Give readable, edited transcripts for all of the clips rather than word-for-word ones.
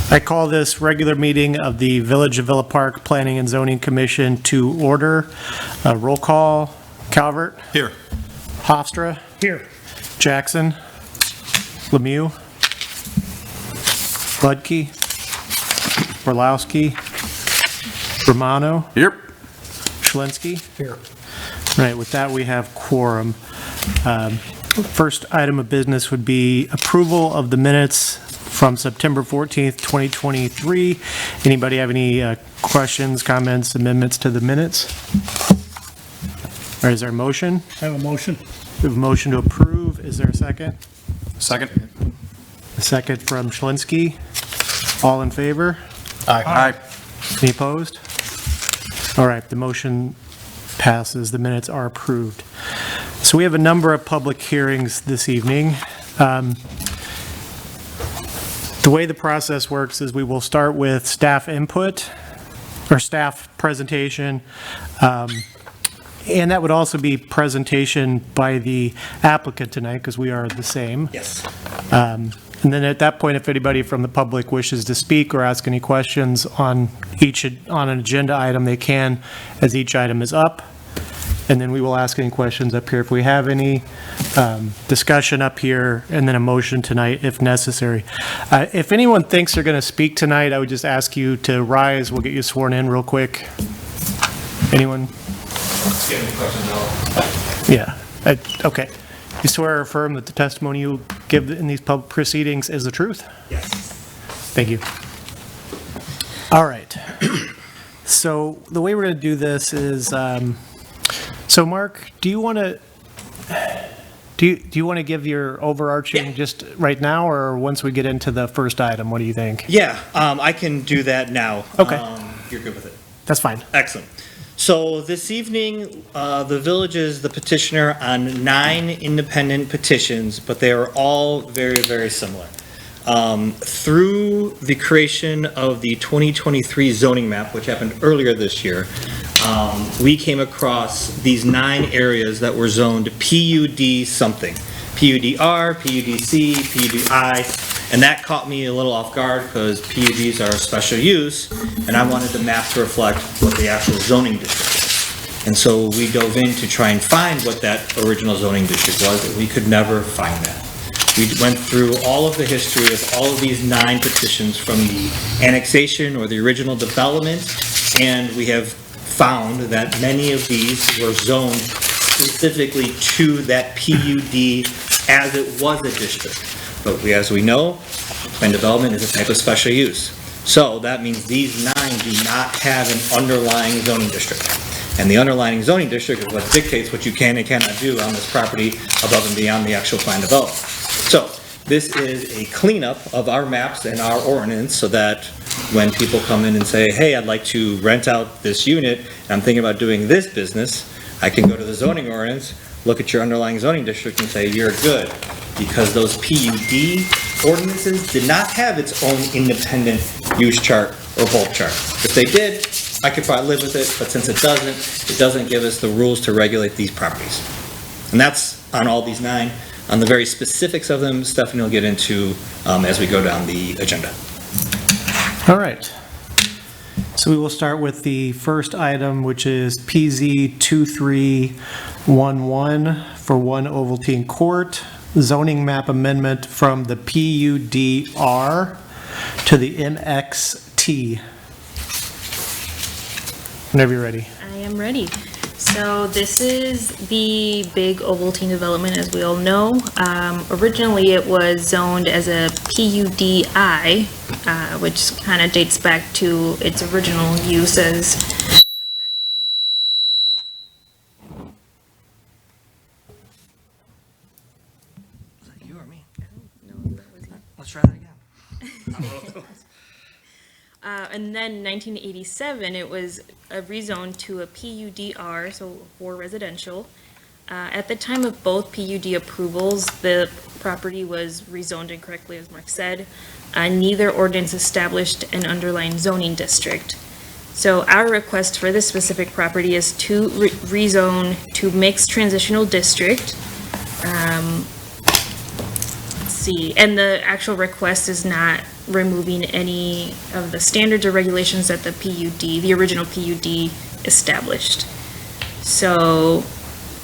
I call this regular meeting of the Village of Villa Park Planning and Zoning Commission to order. Roll call, Calvert. Here. Hofstra. Here. Jackson. Lemieux. Budke. Orlowski. Romano. Yep. Schlinsky. Here. Right, with that we have quorum. First item of business would be approval of the minutes from September 14th, 2023. Anybody have any questions, comments, amendments to the minutes? Or is there a motion? I have a motion. We have a motion to approve. Is there a second? Second. A second from Schlinsky. All in favor? Aye. Any opposed? All right, the motion passes. The minutes are approved. So we have a number of public hearings this evening. The way the process works is we will start with staff input or staff presentation. And that would also be presentation by the applicant tonight because we are the same. Yes. And then at that point, if anybody from the public wishes to speak or ask any questions on an agenda item, they can as each item is up. And then we will ask any questions up here if we have any, discussion up here, and then a motion tonight if necessary. If anyone thinks they're going to speak tonight, I would just ask you to rise. We'll get you sworn in real quick. Anyone? Yeah. Okay. You swear or affirm that the testimony you give in these public proceedings is the truth? Yes. Thank you. All right. So the way we're going to do this is, so Mark, do you want to give your overarching just right now, or once we get into the first item? What do you think? Yeah, I can do that now. Okay. You're good with it. That's fine. Excellent. So this evening, the village is the petitioner on 9 independent petitions, but they are all very, very similar. Through the creation of the 2023 zoning map, which happened earlier this year, we came across these 9 areas that were zoned PUD something. PUDR, PUDC, PUDI, and that caught me a little off guard because PUDs are a special use, and I wanted the map to reflect what the actual zoning district is. And so we dove in to try and find what that original zoning district was, and we could never find that. We went through all of the history of all of these 9 petitions from the annexation or the original development, and we have found that many of these were zoned specifically to that PUD as it was a district. But as we know, planned development is a type of special use. So that means these 9 do not have an underlying zoning district. And the underlying zoning district is what dictates what you can and cannot do on this property above and beyond the actual planned development. So this is a cleanup of our maps and our ordinance so that when people come in and say, hey, I'd like to rent out this unit, and I'm thinking about doing this business, I can go to the zoning ordinance, look at your underlying zoning district and say, you're good. Because those PUD ordinances did not have its own independent use chart or bulk chart. If they did, I could probably live with it, but since it doesn't give us the rules to regulate these properties. And that's on all these 9. On the very specifics of them, Stephanie will get into as we go down the agenda. All right. So we will start with the first item, which is PZ 2311 for 1 Ovaltine Court, zoning map amendment from the PUDR to the NXT. Whenever you're ready. I am ready. So this is the big Ovaltine development, as we all know. Originally, it was zoned as a PUDI, which kind of dates back to its original use as a factory. Was that you or me? I don't know if that was you. Let's try that again. And then in 1987, it was rezoned to a PUDR, so for residential. At the time of both PUD approvals, the property was rezoned incorrectly, as Mark said. Neither ordinance established an underlying zoning district. So our request for this specific property is to rezone to mixed transitional district. Let's see. And the actual request is not removing any of the standards or regulations that the original PUD established. So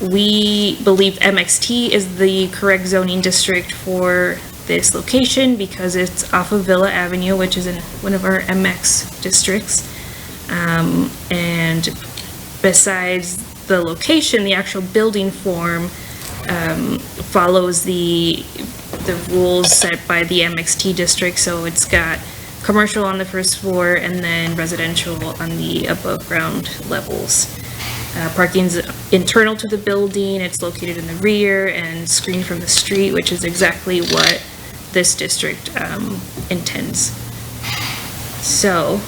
we believe MXT is the correct zoning district for this location because it's off of Villa Avenue, which is in one of our MX districts. And besides the location, the actual building form follows the rules set by the MXT district. So it's got commercial on the first floor and then residential on the above ground levels. Parking's internal to the building, it's located in the rear and screened from the street, which is exactly what this district intends. So,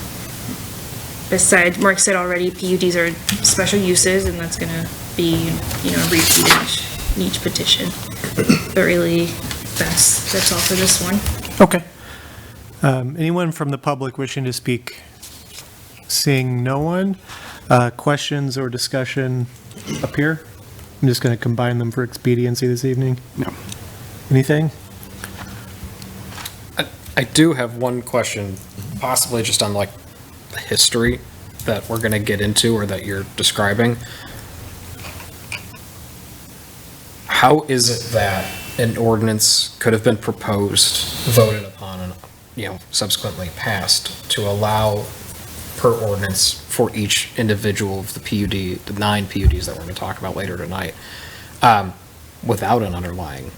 besides, Mark said already, PUDs are special uses, and that's gonna be, repeated in each petition. But really, that's all for this one. Okay. Anyone from the public wishing to speak? Seeing no one, questions or discussion up here? I'm just going to combine them for expediency this evening. No. Anything? I do have one question, possibly just on like the history that we're going to get into or that you're describing. How is it that an ordinance could have been proposed, voted upon, and, subsequently passed to allow per ordinance for each individual of the PUD, the 9 PUDs that we're going to talk about later tonight, without an underlying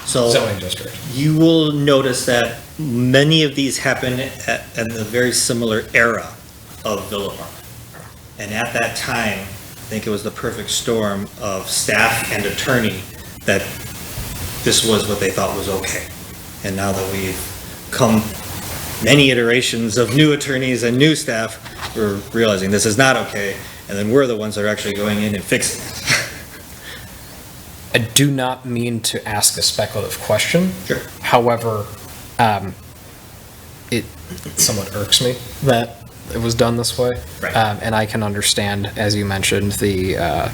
zoning district? You will notice that many of these happen in the very similar era of Villa Park. And at that time, I think it was the perfect storm of staff and attorney that this was what they thought was okay. And now that we've come many iterations of new attorneys and new staff, we're realizing this is not okay, and then we're the ones that are actually going in and fixing it. I do not mean to ask a speculative question. Sure. However, it somewhat irks me that it was done this way. Right. And I can understand, as you mentioned, the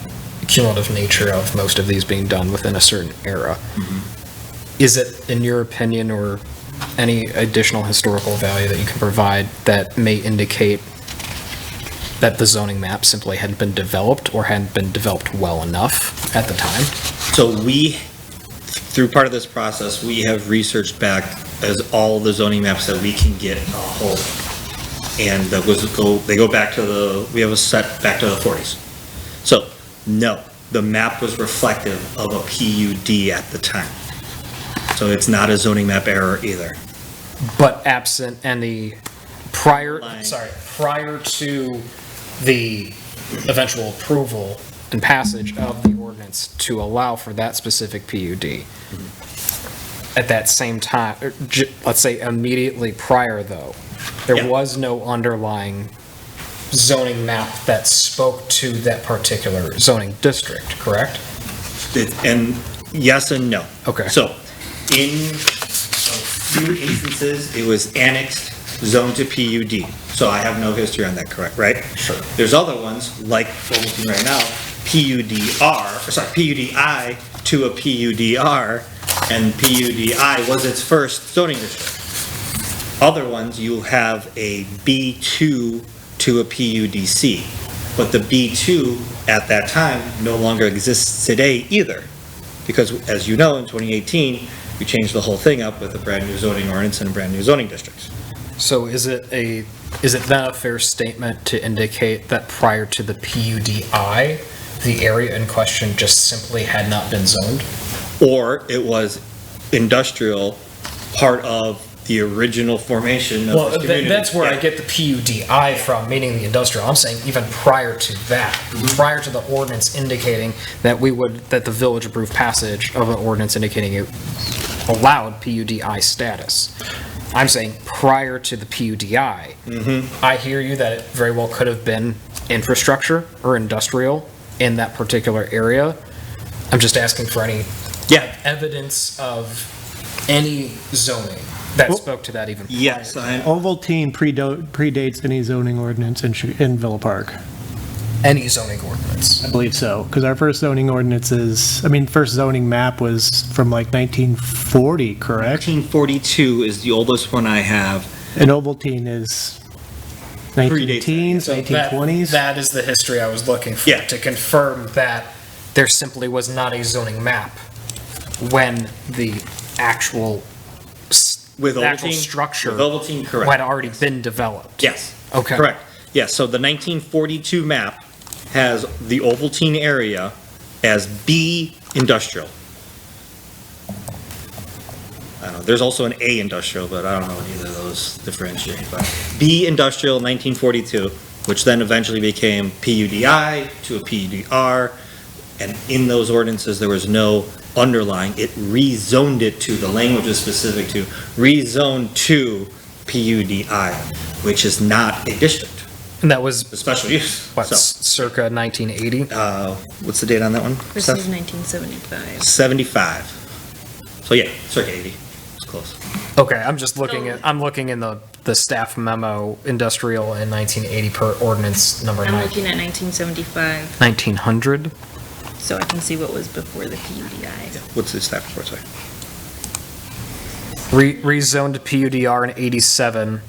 cumulative nature of most of these being done within a certain era. Mm-hmm. Is it, in your opinion, or any additional historical value that you can provide that may indicate that the zoning map simply hadn't been developed or hadn't been developed well enough at the time? So through part of this process, we have researched back as all the zoning maps that we can get a hold of. And they go back to we have a set back to the 40s. So, no, the map was reflective of a PUD at the time. So it's not a zoning map error either. But absent any prior Line. to the eventual approval and passage of the ordinance to allow for that specific PUD. At that same time, let's say immediately prior though, there Yeah. was no underlying zoning map that spoke to that particular zoning district, correct? And yes and no. Okay. So, in a few instances, it was annexed, zoned to PUD. So I have no history on that, correct, right? Sure. There's other ones, like what we're doing right now, PUDI to a PUDR, and PUDI was its first zoning district. Other ones, you'll have a B2 to a PUDC, but the B2 at that time no longer exists today either. Because as you know, in 2018, we changed the whole thing up with a brand new zoning ordinance and brand new zoning districts. So is it then a fair statement to indicate that prior to the PUDI, the area in question just simply had not been zoned? Or it was industrial, part of the original formation of Well, this community. that's where I Yeah. get the PUDI from, meaning the industrial. I'm saying even prior to that, prior to the ordinance indicating that that the village approved passage of an ordinance indicating it allowed PUDI status. I'm saying prior to the PUDI, I hear you that it very well could have been infrastructure or industrial in that particular area. I'm just asking for any evidence of any zoning that spoke to that even prior. Yes, Ovaltine predates any zoning ordinance in Villa Park. any zoning ordinance. I believe so, because our first zoning ordinance is, first zoning map was from like 1940, correct? 1942 is the oldest one I have. And Ovaltine is 19 Predates teens, So that- 1920s? That is the history I was looking for, Yeah. to confirm that there simply was not a zoning map when the actual, With the actual Ovaltine? structure With Ovaltine, correct. had already been developed. Yes. Okay. Correct. Yes, so the 1942 map has the Ovaltine area as B industrial. I don't know, there's also an A industrial, but I don't know what either of those differentiate, but B industrial 1942, which then eventually became PUDI to a PUDR, and in those ordinances, there was no underlying, it rezoned it to, the language is specific to, rezoned to PUDI, which is not a district, And that was, a special use. what, So, circa 1980? what's the date on that one? This is 1975. 75. So yeah, circa 80, it's close. Okay, I'm just looking at, I'm looking in the staff memo, industrial in 1980 per ordinance number I'm looking at 1975, 1900. so I can see what was before the PUDI. What's the staff report, sorry? Rezoned to PUDR in 87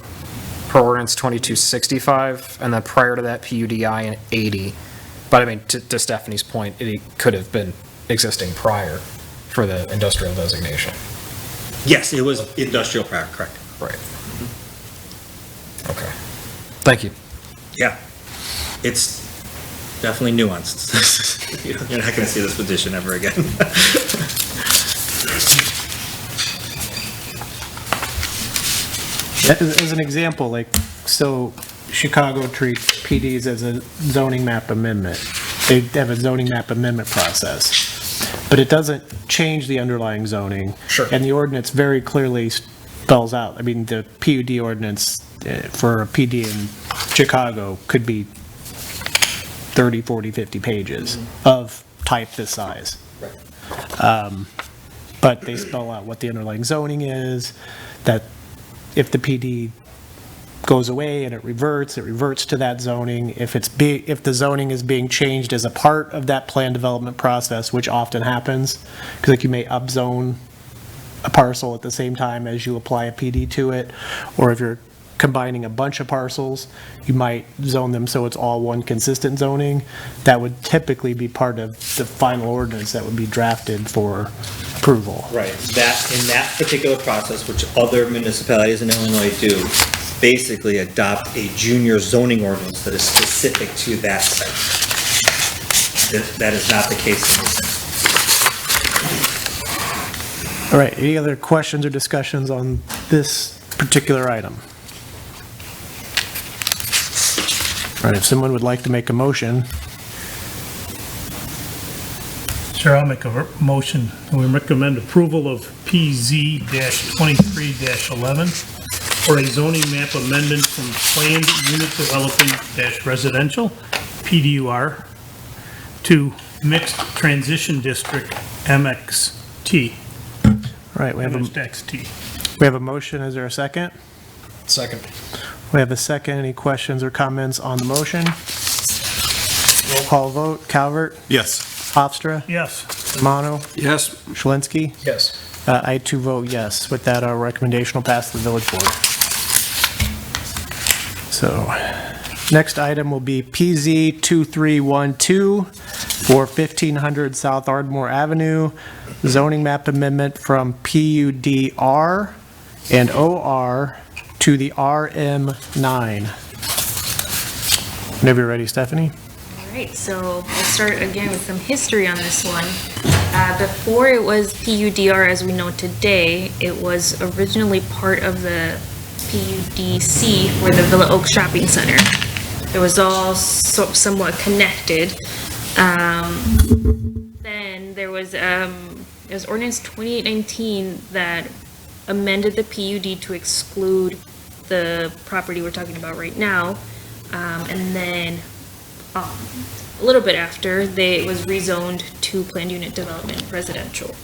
per ordinance 2265, and then prior to that PUDI in 80. But I mean, to Stephanie's point, it could have been existing prior for the industrial designation. Yes, it was industrial prior, correct. Right. Okay. Thank you. Yeah, it's definitely nuanced. You're not gonna see this petition ever again. As an example, like, so Chicago treats PDs as a zoning map amendment. They have a zoning map amendment process, but it doesn't change the underlying zoning. Sure. And the ordinance very clearly spells out, the PUD ordinance for a PD in Chicago could be 30, 40, 50 pages of type this size. But they spell out what the underlying zoning is, that if the PD goes away and it reverts to that zoning. If the zoning is being changed as a part of that plan development process, which often happens, because like you may upzone a parcel at the same time as you apply a PD to it, or if you're combining a bunch of parcels, you might zone them so it's all one consistent zoning. That would typically be part of the final ordinance that would be drafted for approval. Right, in that particular process, which other municipalities in Illinois do, basically adopt a junior zoning ordinance that is specific to that site. That is not the case in this. All right, any other questions or discussions on this particular item? All right, if someone would like to make a motion, Sure, I'll make a motion. We recommend approval of PZ-23-11 for a zoning map amendment from planned unit development residential, PDUR, to mixed transition district, MXT. all right, we have MXT. a motion, is there a second? Second. We have a second, any questions or comments on the motion? Roll call vote, Calvert, Yes. Hofstra, Yes. Romano, Yes. Shalinski. Yes. I too vote yes. With that, our recommendation will pass the village board. So, next item will be PZ 2312 for 1500 South Ardmore Avenue, zoning map amendment from PUDR and OR to the RM9. Whenever you're ready, Stephanie. All right, so we'll start again with some history on this one. Before it was PUDR as we know today, it was originally part of the PUDC for the Villa Oaks Shopping Center. It was all somewhat connected. Then there was ordinance 2819 that amended the PUD to exclude the property we're talking about right now. And then a little bit after, it was rezoned to planned unit development residential.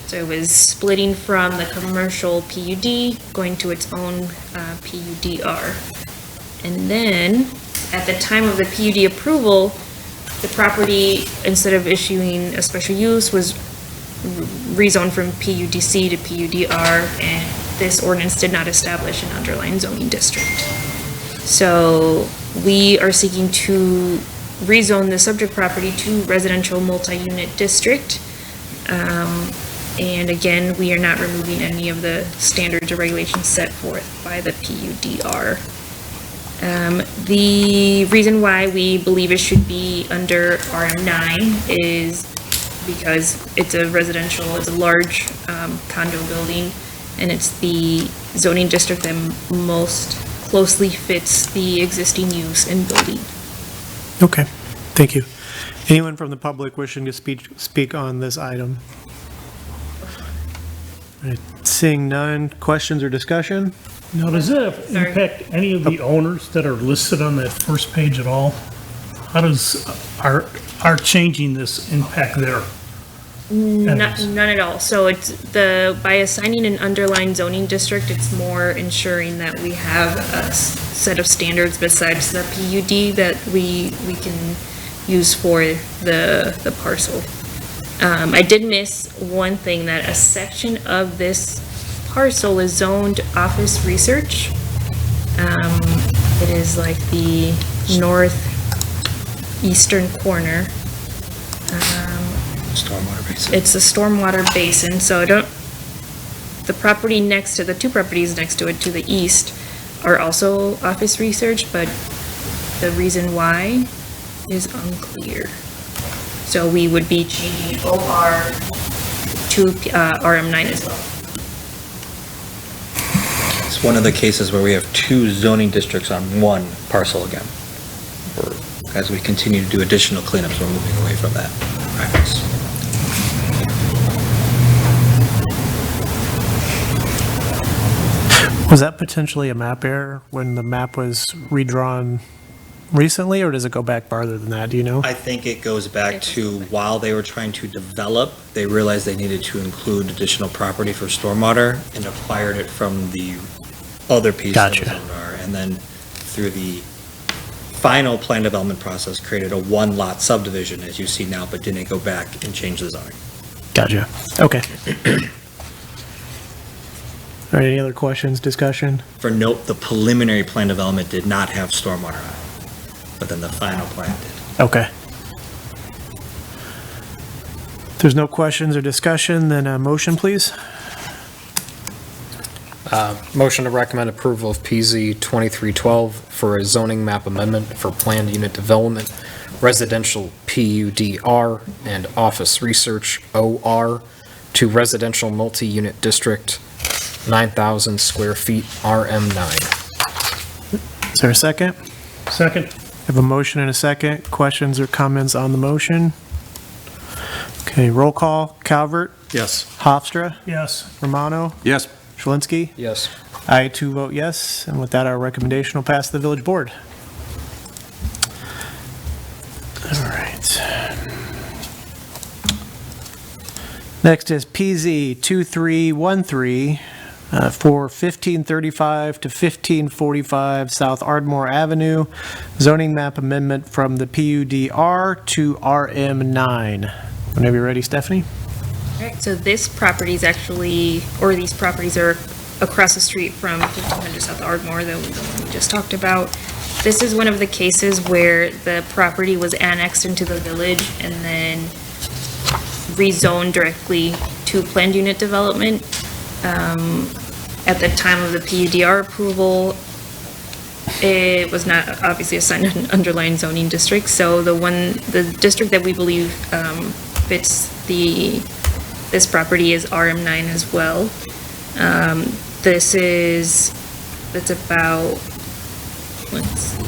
So it was splitting from the commercial PUD, going to its own PUDR. And then at the time of the PUD approval, the property, instead of issuing a special use, was rezoned from PUDC to PUDR, and this ordinance did not establish an underlying zoning district. So we are seeking to rezone the subject property to residential multi-unit district. And again, we are not removing any of the standards or regulations set forth by the PUDR. The reason why we believe it should be under RM9 is because it's a residential, it's a large condo building, and it's the zoning district that most closely fits the existing use and building. Okay, thank you. Anyone from the public wishing to speak on this item? All right, seeing none, questions or discussion? Now, does that Sorry. impact any of the owners that are listed on that first page at all? How does our changing this impact their None entities? at all. So it's by assigning an underlying zoning district, it's more ensuring that we have a set of standards besides the PUD that we can use for the parcel. I did miss one thing, that a section of this parcel is zoned office research. It is like the northeastern corner. Stormwater basin. It's a stormwater basin, so the property next to, the two properties next to it to the east are also office research, but the reason why is unclear. So we would be changing OR to RM9 as well. It's one of the cases where we have two zoning districts on one parcel again. As we continue to do additional cleanups, we're moving away from that practice. Was that potentially a map error when the map was redrawn recently, or does it go back farther than that? Do you know? I think it goes back to while they were trying to develop, they realized they needed to include additional property for stormwater and acquired it from the other piece that was Gotcha. owned R. And then through the final plan development process, created a one-lot subdivision, as you see now, but didn't go back and change the zoning. Gotcha. Okay. All right, any other questions, discussion? For note, the preliminary plan development did not have stormwater on it, but then the final plan did. Okay. If there's no questions or discussion, then a motion, please. Motion to recommend approval of PZ 2312 for a zoning map amendment for planned unit development, residential PUDR, and office research OR to residential multi-unit district, 9,000 square feet, RM9. Is there a second? Second? I have a motion and a second. Questions or comments on the motion? Okay, roll call. Calvert, Yes. Hofstra, Yes. Romano, Yes. Shalinski. Yes. I too vote yes, and with that, our recommendation will pass the village board. All right. Next is PZ 2313 for 1535 to 1545 South Ardmore Avenue, zoning map amendment from the PUDR to RM9. Whenever you're ready, Stephanie. All right, so this property is actually, or these properties are across the street from 1500 South Ardmore, the one we just talked about. This is one of the cases where the property was annexed into the village and then rezoned directly to planned unit development. At the time of the PUDR approval, it was not obviously assigned an underlying zoning district, so the district that we believe fits this property is RM9 as well. That's about, let's see.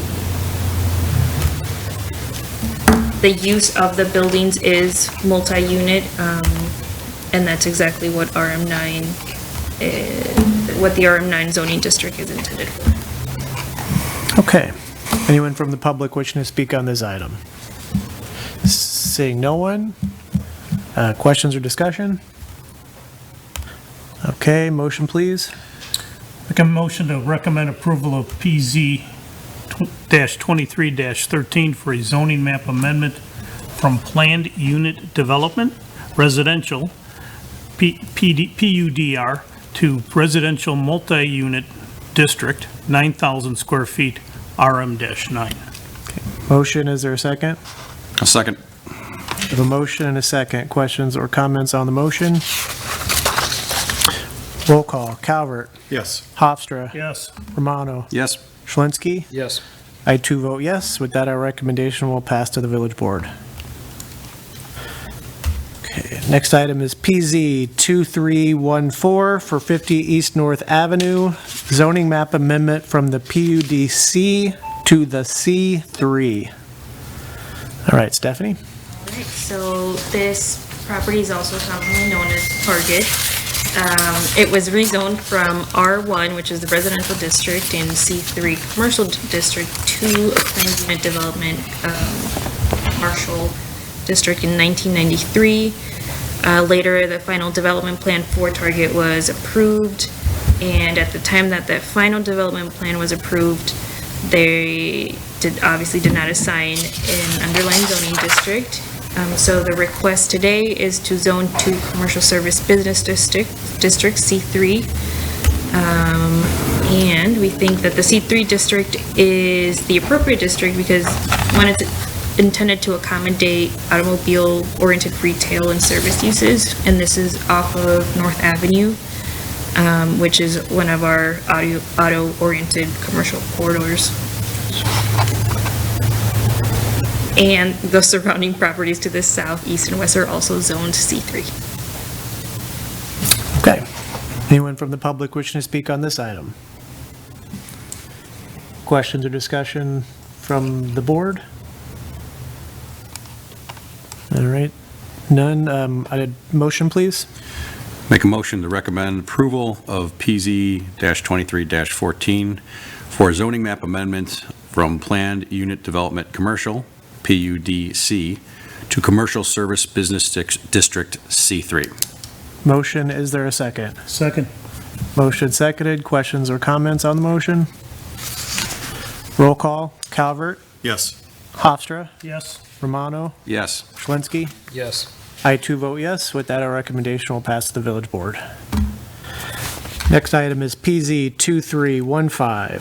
The use of the buildings is multi-unit, and that's exactly what RM9, what the RM9 zoning district is intended for. Okay. Anyone from the public wishing to speak on this item? Seeing no one? Questions or discussion? Okay, motion please. Make a motion to recommend approval of PZ -23-13 for a zoning map amendment from planned unit development, residential, PUDR, to residential multi-unit district, 9,000 square feet, RM-9. Motion, is there a second? A second. We have a motion and a second. Questions or comments on the motion? Roll call. Calvert. Yes. Hofstra. Yes. Romano. Yes. Schlinsky. Yes. I too vote yes. With that, our recommendation will pass to the village board. Okay, next item is PZ 2314 for 50 East North Avenue, zoning map amendment from the PUDC to the C3. All right, Stephanie? Right, so this property is also commonly known as Target. It was rezoned from R1, which is the residential district, and C3 commercial district to a planned unit development commercial district in 1993. Later, the final development plan for Target was approved, and at the time that that final development plan was approved, they obviously did not assign an underlying zoning district. So the request today is to zone to commercial service business district C3. And we think that the C3 district is the appropriate district because one, it's intended to accommodate automobile-oriented retail and service uses, and this is off of North Avenue, which is one of our auto-oriented commercial corridors. And the surrounding properties to the south, east, and west are also zoned C3. Okay. Anyone from the public wishing to speak on this item? Questions or discussion from the board? All right, none. Motion, please. Make a motion to recommend approval of PZ-23-14 for a zoning map amendment from planned unit development commercial, PUDC, to commercial service business district C3. Motion, is there a second? Second. Motion seconded. Questions or comments on the motion? Roll call. Calvert. Yes. Hofstra. Yes. Romano. Yes. Schlinsky. Yes. I too vote yes. With that, our recommendation will pass to the village board. Next item is PZ 2315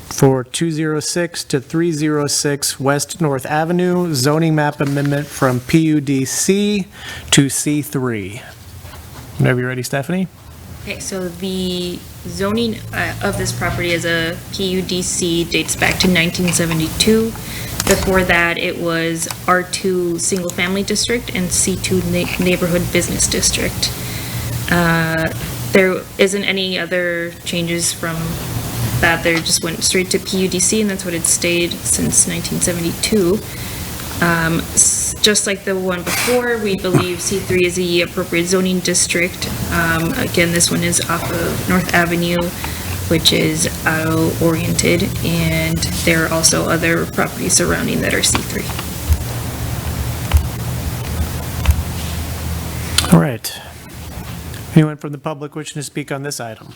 for 206 to 306 West North Avenue, zoning map amendment from PUDC to C3. Whenever you're ready, Stephanie. Okay, so the zoning of this property as a PUDC dates back to 1972. Before that, it was R2 Single Family District and C2 Neighborhood Business District. There isn't any other changes from that. They just went straight to PUDC, and that's what it's stayed since 1972. Just like the one before, we believe C3 is the appropriate zoning district. Again, this one is off of North Avenue, which is auto-oriented, and there are also other properties surrounding that are C3. All right. Anyone from the public wishing to speak on this item?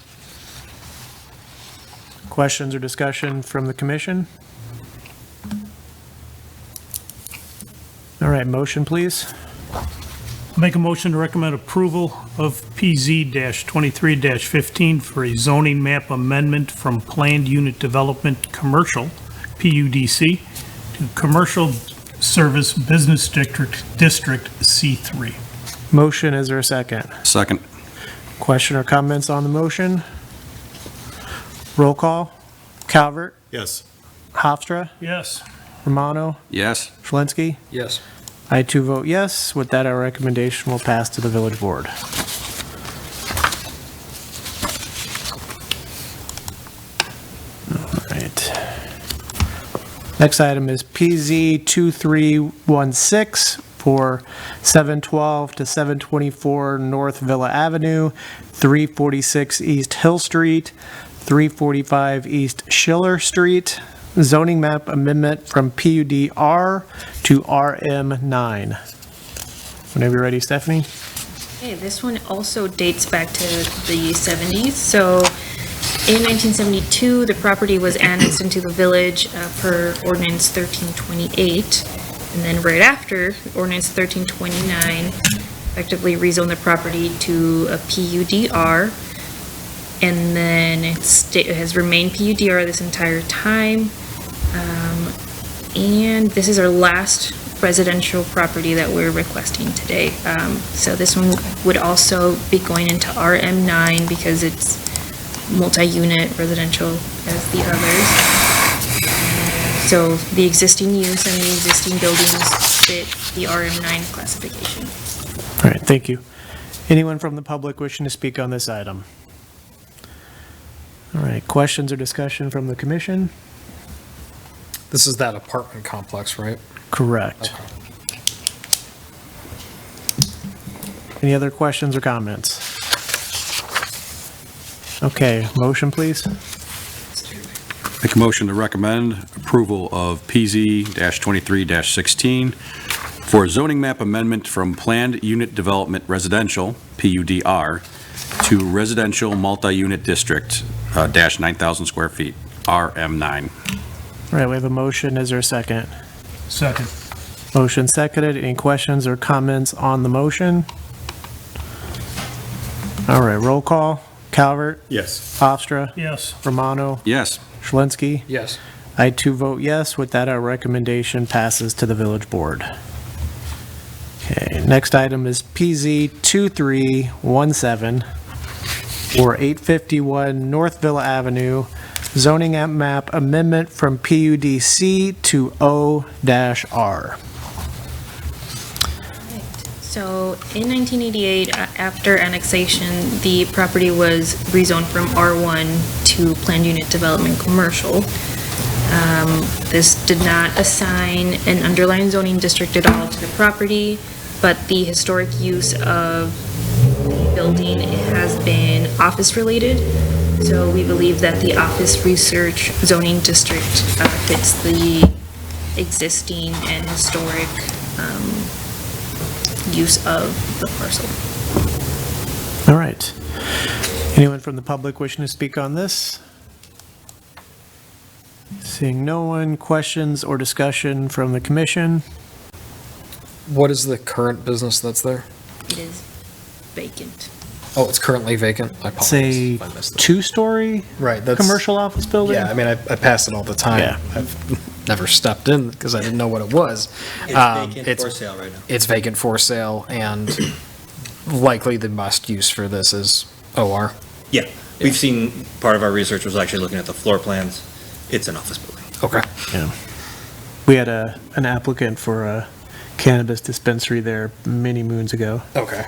Questions or discussion from the commission? All right, motion, please. Make a motion to recommend approval of PZ-23-15 for a zoning map amendment from planned unit development commercial, PUDC, to commercial service business district C3. Motion, is there a second? Second. Question or comments on the motion? Roll call. Calvert. Yes. Hofstra. Yes. Romano. Yes. Schlinsky. Yes. I too vote yes. With that, our recommendation will pass to the village board. All right. Next item is PZ 2316 for 712 to 724 North Villa Avenue, 346 East Hill Street, 345 East Schiller Street, zoning map amendment from PUDR to RM9. Whenever you're ready, Stephanie. Okay, this one also dates back to the 70s. So In 1972, the property was annexed into the village per ordinance 1328. And then right after, ordinance 1329 effectively rezoned the property to a PUDR. And then it has remained PUDR this entire time. And this is our last residential property that we're requesting today. So this one would also be going into RM9 because it's multi-unit residential as the others. So the existing use and the existing buildings fit the RM9 classification. All right, thank you. Anyone from the public wishing to speak on this item? All right, questions or discussion from the commission? This is that apartment complex, right? Correct. Any other questions or comments? Okay, motion, please. Make a motion to recommend approval of PZ-23-16 for zoning map amendment from planned unit development residential, PUDR, to residential multi-unit district, dash 9,000 square feet, RM9. All right, we have a motion. Is there a second? Second. Motion seconded. Any questions or comments on the motion? All right, roll call. Calvert, Yes. Hofstra, Yes. Romano, Yes. Schlinsky. Yes. I too vote yes. With that, our recommendation passes to the village board. Okay, next item is PZ 2317 for 851 North Villa Avenue, zoning map amendment from PUDC to O-R. So in 1988, after annexation, the property was rezoned from R1 to planned unit development commercial. This did not assign an underlying zoning district at all to the property, but the historic use of the building has been office-related. So we believe that the office research zoning district fits the existing and historic use of the parcel. All right. Anyone from the public wishing to speak on this? Seeing no one, questions or discussion from the commission? What is the current business that's there? It is vacant. Oh, it's currently vacant? I It's a apologize if I missed that. two-story Right, that's. commercial office building? Yeah, I mean, I pass it all the time. Yeah. I've never stepped in because I didn't know what it was. It's vacant it's- for sale right now. It's vacant for sale, and likely the best use for this is OR. Yeah, we've seen, part of our research was actually looking at the floor plans. It's an office building. Okay. Yeah. We had an applicant for a cannabis dispensary there many moons ago, Okay.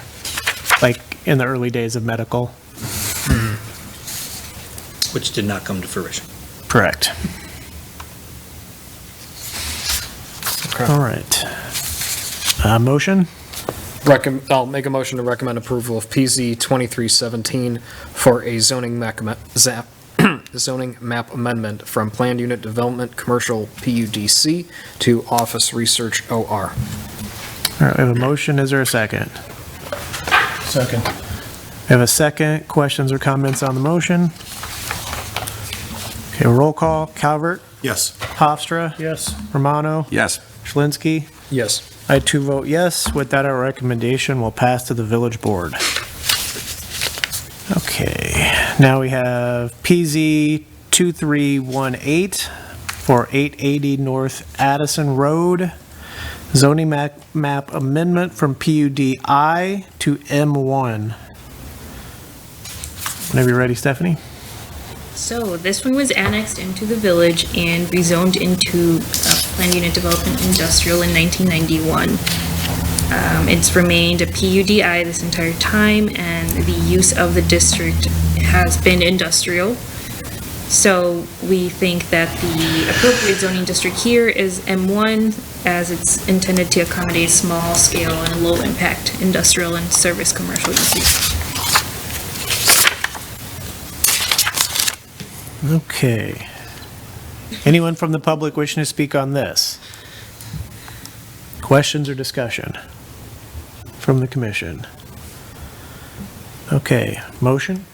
like in the early days of medical. Which did not come to fruition. Correct. Okay. All right. Motion? I'll make a motion to recommend approval of PZ 2317 for a zoning map amendment from planned unit development commercial PUDC to office research OR. All right, we have a motion. Is there a second? Second. We have a second. Questions or comments on the motion? Okay, roll call. Calvert, Yes. Hofstra, Yes. Romano, Yes. Schlinsky. Yes. I too vote yes. With that, our recommendation will pass to the village board. Okay, now we have PZ 2318 for 880 North Addison Road, zoning map amendment from PUDI to M1. Whenever you're ready, Stephanie. So this one was annexed into the village and rezoned into planned unit development industrial in 1991. It's remained a PUDI this entire time, and the use of the district has been industrial. So we think that the appropriate zoning district here is M1, as it's intended to accommodate small scale and low impact industrial and service commercial uses. Okay. Anyone from the public wishing to speak on this? Questions or discussion from the commission? Okay, motion?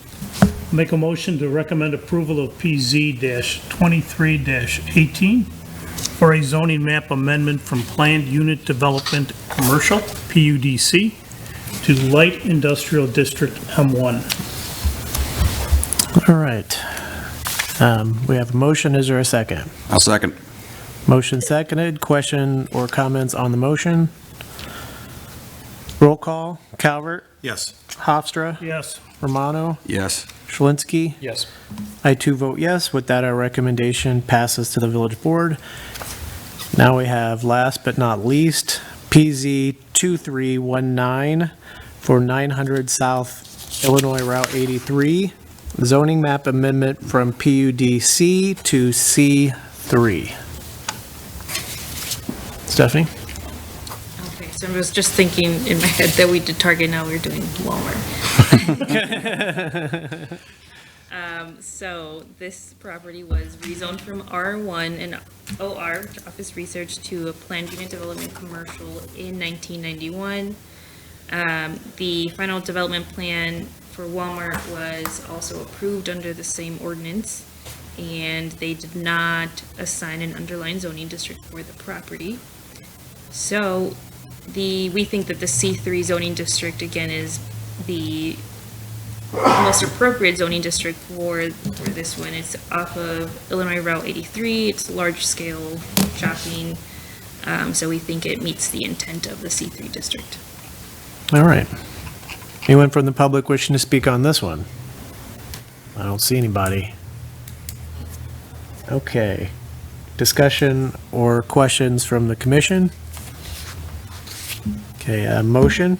Make a motion to recommend approval of PZ-23-18 for a zoning map amendment from Planned Unit Development Commercial, PUDC, to Light Industrial District, M1. All right. We have a motion. Is there a second? I'll second. Motion seconded. Question or comments on the motion? Roll call. Calvert, Yes. Hofstra, Yes. Romano, Yes. Shalinski. Yes. I too vote yes. With that, our recommendation passes to the village board. Now we have, last but not least, PZ 2319 for 900 South Illinois Route 83, zoning map amendment from PUDC to C3. Stephanie? Okay, so I was just thinking in my head that we did Target, now we're doing Walmart. So this property was rezoned from R1 and OR, Office Research, to a planned unit development commercial in 1991. The final development plan for Walmart was also approved under the same ordinance, and they did not assign an underlying zoning district for the property. So we think that the C3 zoning district, again, is the most appropriate zoning district for this one. It's off of Illinois Route 83, it's large-scale shopping, so we think it meets the intent of the C3 district. All right. Anyone from the public wishing to speak on this one? I don't see anybody. Okay. Discussion or questions from the commission? Okay, motion?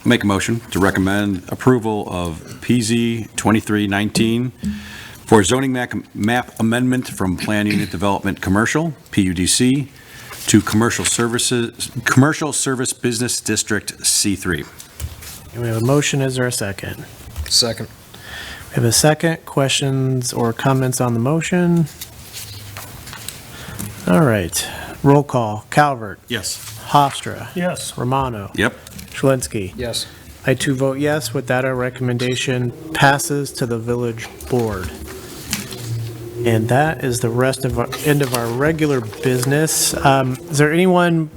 Make a motion to recommend approval of PZ 2319 for zoning map amendment from Planned Unit Development Commercial, PUDC, to Commercial Service Business District, C3. And we have a motion. Is there a second? Second. We have a second. Questions or comments on the motion? All right. Roll call. Calvert, Yes. Hofstra, Yes. Romano, Yep. Shalinski. Yes. I too vote yes. With that, our recommendation passes to the village board. And that is the end of our regular business. Is there anyone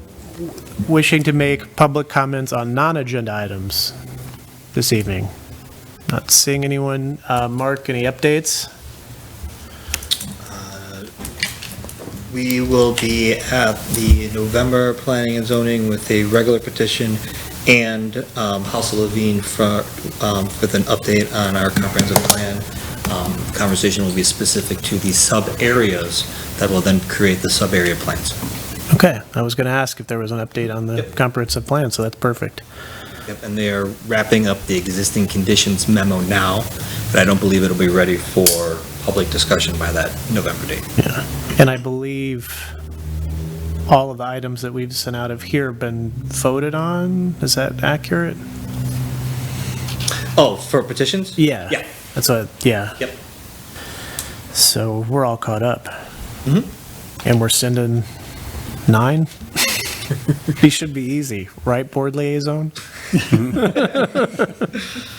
wishing to make public comments on non-agenda items this evening? Not seeing anyone. Mark, any updates? We will be at the November Planning and Zoning with a regular petition and House of Levine with an update on our comprehensive plan. Conversation will be specific to the sub-areas that will then create the sub-area plans. Okay, I was going to ask if there was an update on the Yep. comprehensive plan, so that's perfect. Yep, and they are wrapping up the existing conditions memo now, but I don't believe it'll be ready for public discussion by that November date. Yeah, and I believe all of the items that we've sent out of here have been voted on. Is that accurate? Oh, for petitions? Yeah. Yeah. That's what, yeah. Yep. So we're all caught up. Mhm. And we're sending 9? These should be easy, right, board liaison?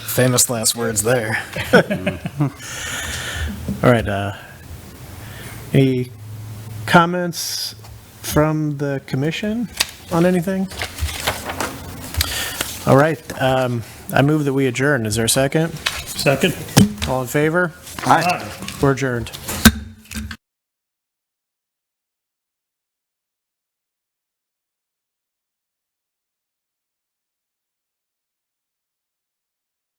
Famous last words there. All right, any comments from the commission on anything? All right, I move that we adjourn. Is there a second? Second? All in favor? Aye. We're adjourned.